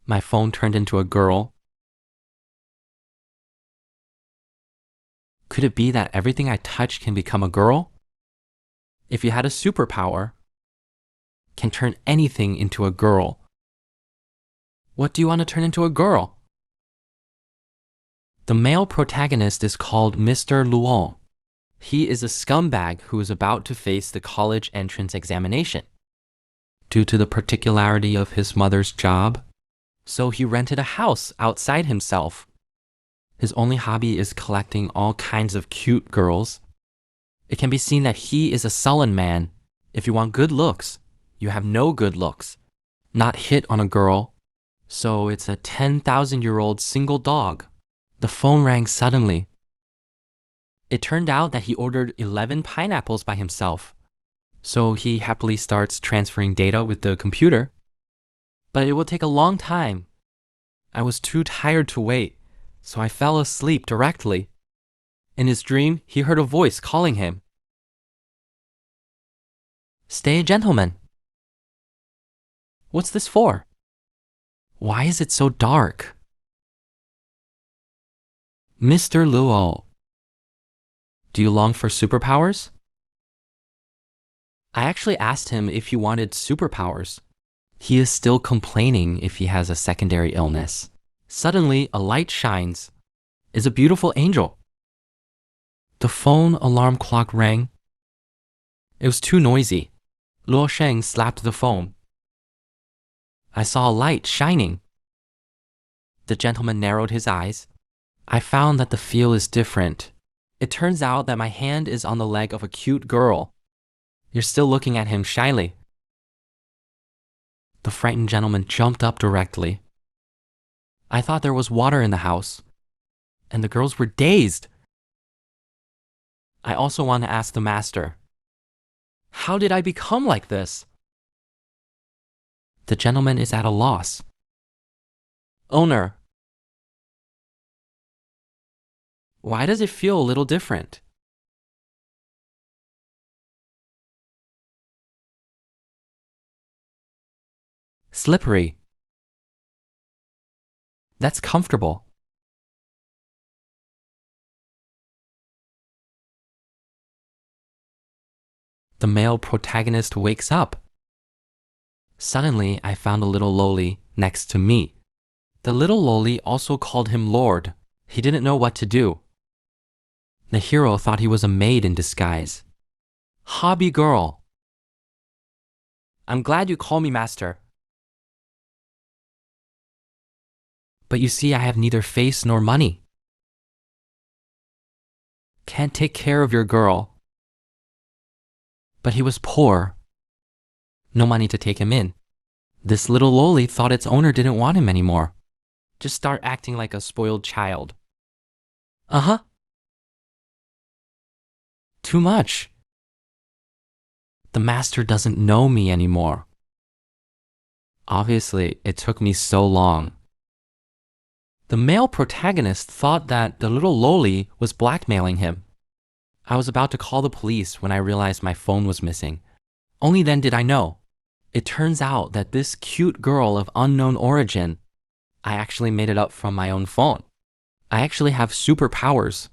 My phone turned into a girl. Could it be that everything I touch can become a girl? If you had a superpower, can turn anything into a girl. What do you want to turn into a girl? The male protagonist is called Mr. Luon. He is a scumbag who is about to face the college entrance examination. Due to the particularity of his mother's job, so he rented a house outside himself. His only hobby is collecting all kinds of cute girls. It can be seen that he is a sullen man. If you want good looks, you have no good looks. Not hit on a girl. So it's a 10,000-year-old single dog. The phone rang suddenly. It turned out that he ordered 11 pineapples by himself. So he happily starts transferring data with the computer. But it will take a long time. I was too tired to wait, so I fell asleep directly. In his dream, he heard a voice calling him. Stay, gentlemen. What's this for? Why is it so dark? Mr. Luo, do you long for superpowers? I actually asked him if he wanted superpowers. He is still complaining if he has a secondary illness. Suddenly, a light shines. It's a beautiful angel. The phone alarm clock rang. It was too noisy. Luo Sheng slapped the phone. I saw a light shining. The gentleman narrowed his eyes. I found that the feel is different. It turns out that my hand is on the leg of a cute girl. You're still looking at him shyly. The frightened gentleman jumped up directly. I thought there was water in the house, and the girls were dazed. I also want to ask the master, how did I become like this? The gentleman is at a loss. Owner, why does it feel a little different? Slippery. That's comfortable. The male protagonist wakes up. Suddenly, I found a little loli next to me. The little loli also called him Lord. He didn't know what to do. The hero thought he was a maid in disguise. Hobby girl. I'm glad you call me master. But you see, I have neither face nor money. Can't take care of your girl. But he was poor. No money to take him in. This little loli thought its owner didn't want him anymore. Just start acting like a spoiled child. Uh-huh. Too much. The master doesn't know me anymore. Obviously, it took me so long. The male protagonist thought that the little loli was blackmailing him. I was about to call the police when I realized my phone was missing. Only then did I know. It turns out that this cute girl of unknown origin, I actually made it up from my own phone. I actually have superpowers.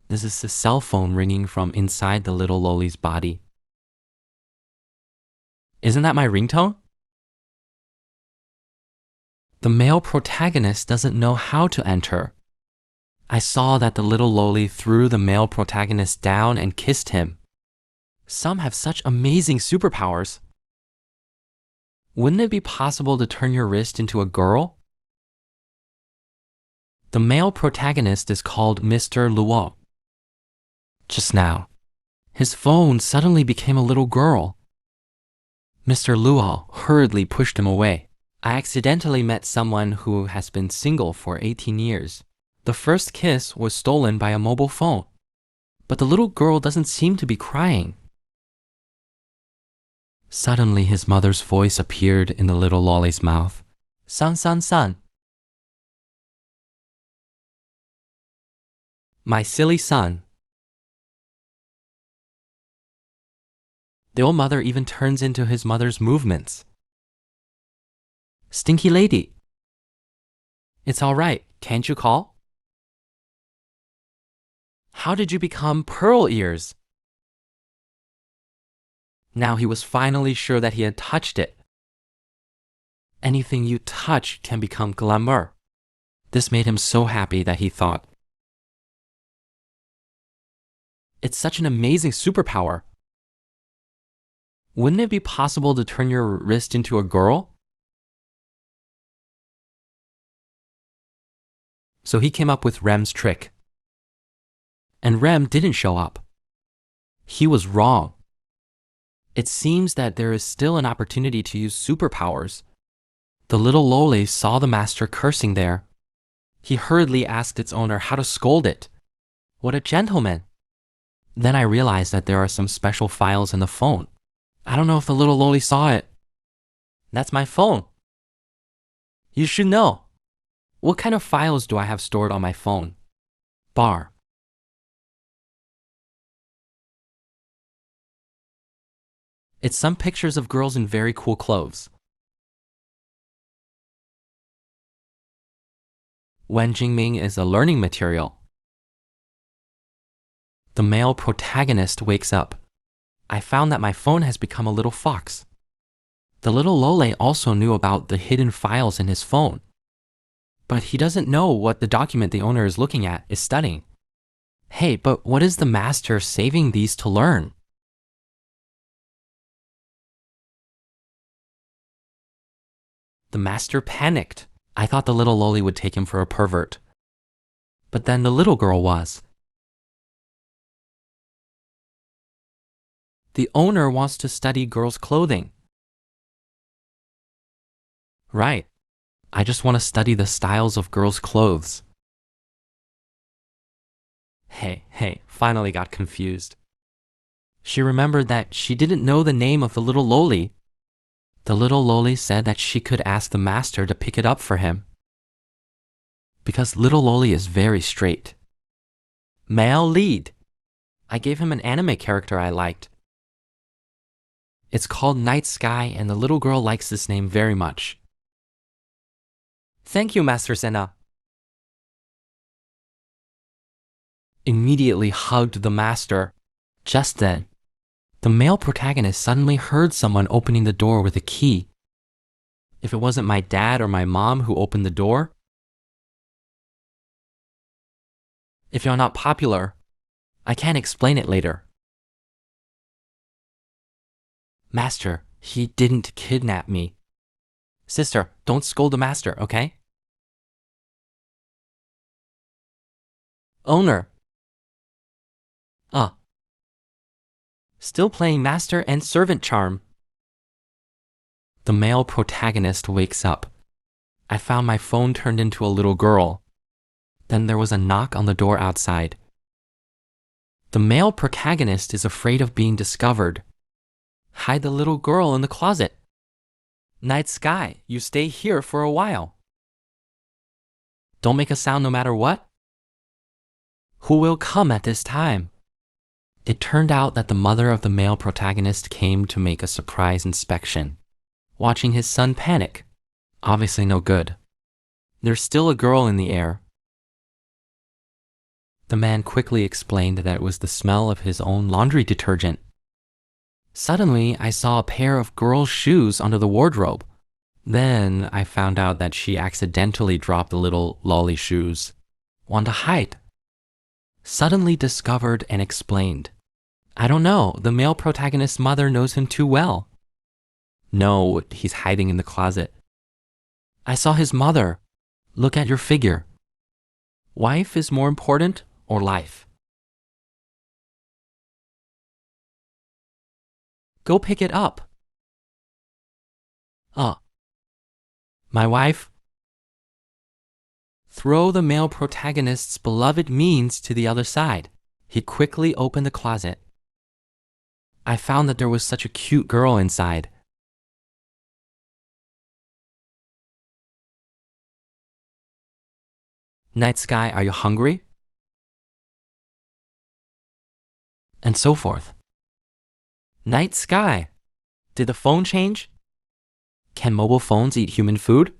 This is the cell phone ringing from inside the little loli's body. Isn't that my ringtone? The male protagonist doesn't know how to enter. I saw that the little loli threw the male protagonist down and kissed him. Some have such amazing superpowers. Wouldn't it be possible to turn your wrist into a girl? The male protagonist is called Mr. Luo. Just now, his phone suddenly became a little girl. Mr. Luo hurriedly pushed him away. I accidentally met someone who has been single for 18 years. The first kiss was stolen by a mobile phone. But the little girl doesn't seem to be crying. Suddenly, his mother's voice appeared in the little loli's mouth. Son, son, son. My silly son. The old mother even turns into his mother's movements. Stinky lady, It's all right. Can't you call? How did you become pearl ears? Now he was finally sure that he had touched it. Anything you touch can become glamour. This made him so happy that he thought, it's such an amazing superpower. Wouldn't it be possible to turn your wrist into a girl? So he came up with Rem's trick. And Rem didn't show up. He was wrong. It seems that there is still an opportunity to use superpowers. The little loli saw the master cursing there. He hurriedly asked its owner how to scold it. What a gentleman! Then I realized that there are some special files in the phone. I don't know if the little loli saw it. That's my phone. You should know. What kind of files do I have stored on my phone? Bar. It's some pictures of girls in very cool clothes. Wen Jingming is a learning material. The male protagonist wakes up. I found that my phone has become a little fox. The little loli also knew about the hidden files in his phone. But he doesn't know what the document the owner is looking at is studying. Hey, but what is the master saving these to learn? The master panicked. I thought the little loli would take him for a pervert. But then the little girl was. The owner wants to study girls' clothing. Right. I just want to study the styles of girls' clothes. Hey, finally got confused. She remembered that she didn't know the name of the little loli. The little loli said that she could ask the master to pick it up for him. Because little loli is very straight. Male lead. I gave him an anime character I liked. It's called Night Sky, and the little girl likes this name very much. Thank you, Master Senna. Immediately hugged the master. Just then, the male protagonist suddenly heard someone opening the door with a key. If it wasn't my dad or my mom who opened the door, if you're not popular, I can't explain it later. Master, he didn't kidnap me. Sister, don't scold the master, okay? Owner. Still playing master and servant charm. The male protagonist wakes up. I found my phone turned into a little girl. Then there was a knock on the door outside. The male protagonist is afraid of being discovered. Hide the little girl in the closet. Night Sky, you stay here for a while. Don't make a sound no matter what. Who will come at this time? It turned out that the mother of the male protagonist came to make a surprise inspection. Watching his son panic. Obviously no good. There's still a girl in the air. The man quickly explained that it was the smell of his own laundry detergent. Suddenly, I saw a pair of girls' shoes under the wardrobe. Then I found out that she accidentally dropped the little lolly shoes. Want to hide. Suddenly discovered and explained. I don't know, the male protagonist's mother knows him too well. No, he's hiding in the closet. I saw his mother. Look at your figure. Wife is more important or life? Go pick it up. My wife? Throw the male protagonist's beloved means to the other side. He quickly opened the closet. I found that there was such a cute girl inside. Night Sky, are you hungry? And so forth. Night Sky, did the phone change? Can mobile phones eat human food?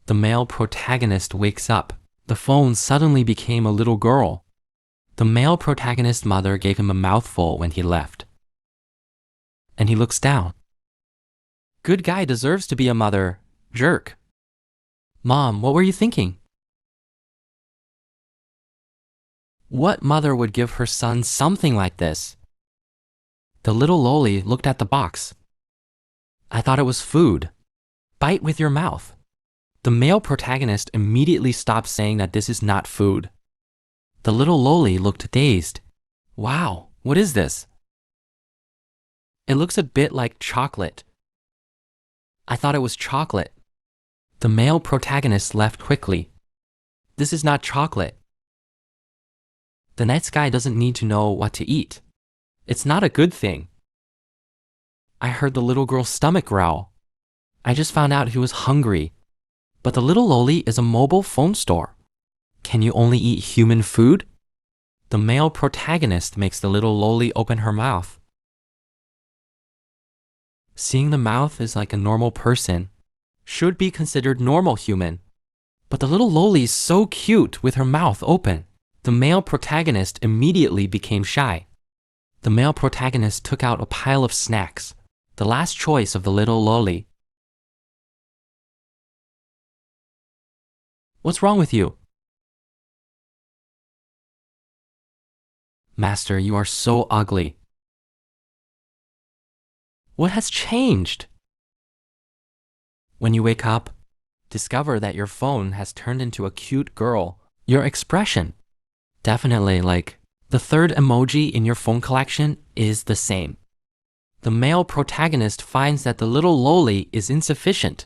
The male protagonist wakes up. The phone suddenly became a little girl. The male protagonist's mother gave him a mouthful when he left. And he looks down. Good guy deserves to be a mother. Jerk. Mom, what were you thinking? What mother would give her son something like this? The little loli looked at the box. I thought it was food. Bite with your mouth. The male protagonist immediately stopped saying that this is not food. The little loli looked dazed. Wow, what is this? It looks a bit like chocolate. I thought it was chocolate. The male protagonist left quickly. This is not chocolate. The next guy doesn't need to know what to eat. It's not a good thing. I heard the little girl's stomach growl. I just found out he was hungry. But the little loli is a mobile phone store. Can you only eat human food? The male protagonist makes the little loli open her mouth. Seeing the mouth is like a normal person should be considered normal human. But the little loli is so cute with her mouth open. The male protagonist immediately became shy. The male protagonist took out a pile of snacks, the last choice of the little loli. What's wrong with you? Master, you are so ugly. What has changed? When you wake up, discover that your phone has turned into a cute girl. Your expression. Definitely, like, the third emoji in your phone collection is the same. The male protagonist finds that the little loli is insufficient.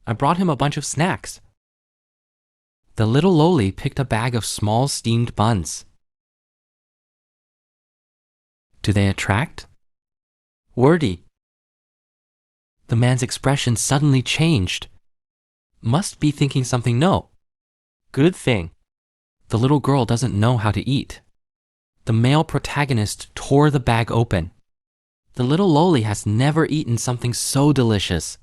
I brought him a bunch of snacks. The little loli picked a bag of small steamed buns. Do they attract? Wordy. The man's expression suddenly changed. Must be thinking something no. Good thing. The little girl doesn't know how to eat. The male protagonist tore the bag open. The little loli has never eaten something so delicious.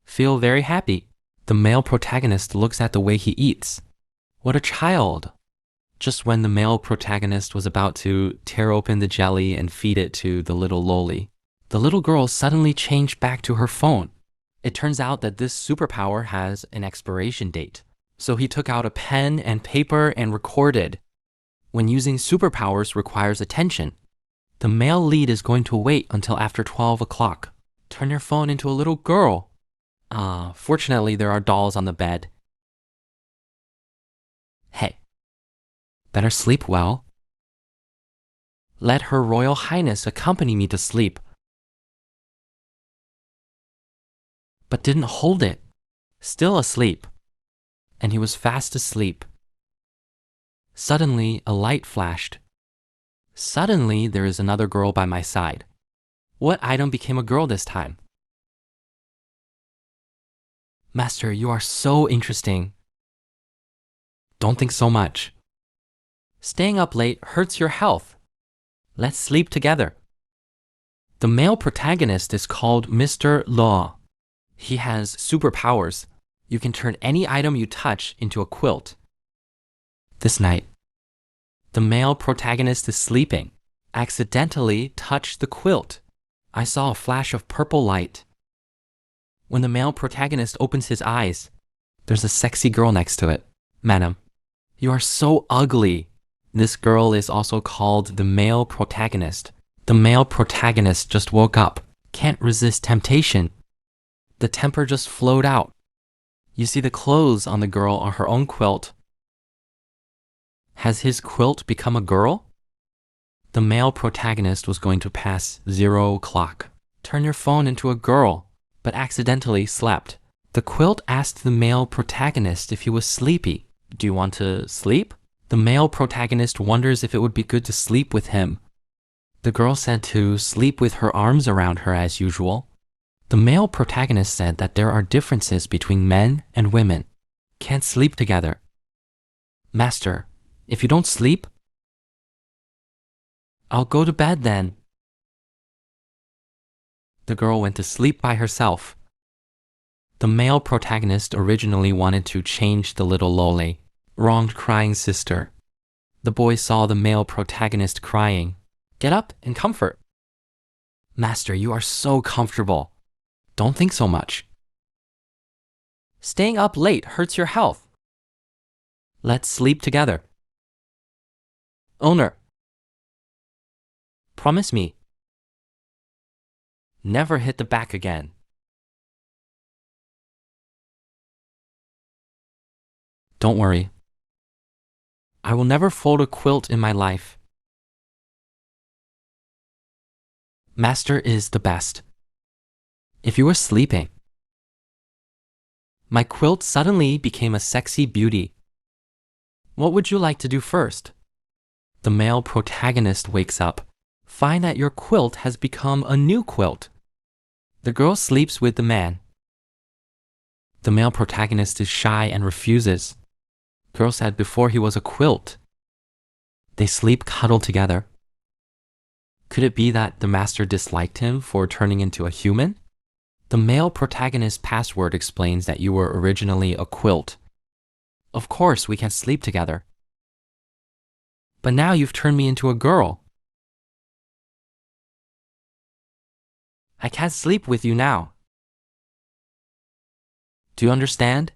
Feel very happy. The male protagonist looks at the way he eats. What a child. Just when the male protagonist was about to tear open the jelly and feed it to the little loli, the little girl suddenly changed back to her phone. It turns out that this superpower has an expiration date. So he took out a pen and paper and recorded. When using superpowers requires attention, the male lead is going to wait until after 12 o'clock. Turn your phone into a little girl. Fortunately, there are dolls on the bed. Hey, better sleep well. Let Her Royal Highness accompany me to sleep. But didn't hold it. Still asleep. And he was fast asleep. Suddenly, a light flashed. Suddenly, there is another girl by my side. What item became a girl this time? Master, you are so interesting. Don't think so much. Staying up late hurts your health. Let's sleep together. The male protagonist is called Mr. Law. He has superpowers. You can turn any item you touch into a quilt. This night, the male protagonist is sleeping. Accidentally touched the quilt. I saw a flash of purple light. When the male protagonist opens his eyes, there's a sexy girl next to it. Madam, you are so ugly. This girl is also called the male protagonist. The male protagonist just woke up. Can't resist temptation. The temper just flowed out. You see the clothes on the girl are her own quilt. Has his quilt become a girl? The male protagonist was going to pass 0 o'clock. Turn your phone into a girl, but accidentally slept. The quilt asked the male protagonist if he was sleepy. Do you want to sleep? The male protagonist wonders if it would be good to sleep with him. The girl said to sleep with her arms around her as usual. The male protagonist said that there are differences between men and women. Can't sleep together. Master, if you don't sleep, I'll go to bed then. The girl went to sleep by herself. The male protagonist originally wanted to change the little loli, wronged crying sister. The boy saw the male protagonist crying. Get up and comfort. Master, you are so comfortable. Don't think so much. Staying up late hurts your health. Let's sleep together. Owner, promise me. Never hit the back again. Don't worry. I will never fold a quilt in my life. Master is the best. If you were sleeping, my quilt suddenly became a sexy beauty. What would you like to do first? The male protagonist wakes up. Find that your quilt has become a new quilt. The girl sleeps with the man. The male protagonist is shy and refuses. Girl said before he was a quilt. They sleep cuddled together. Could it be that the master disliked him for turning into a human? The male protagonist's password explains that you were originally a quilt. Of course, we can sleep together. But now you've turned me into a girl. I can't sleep with you now. Do you understand?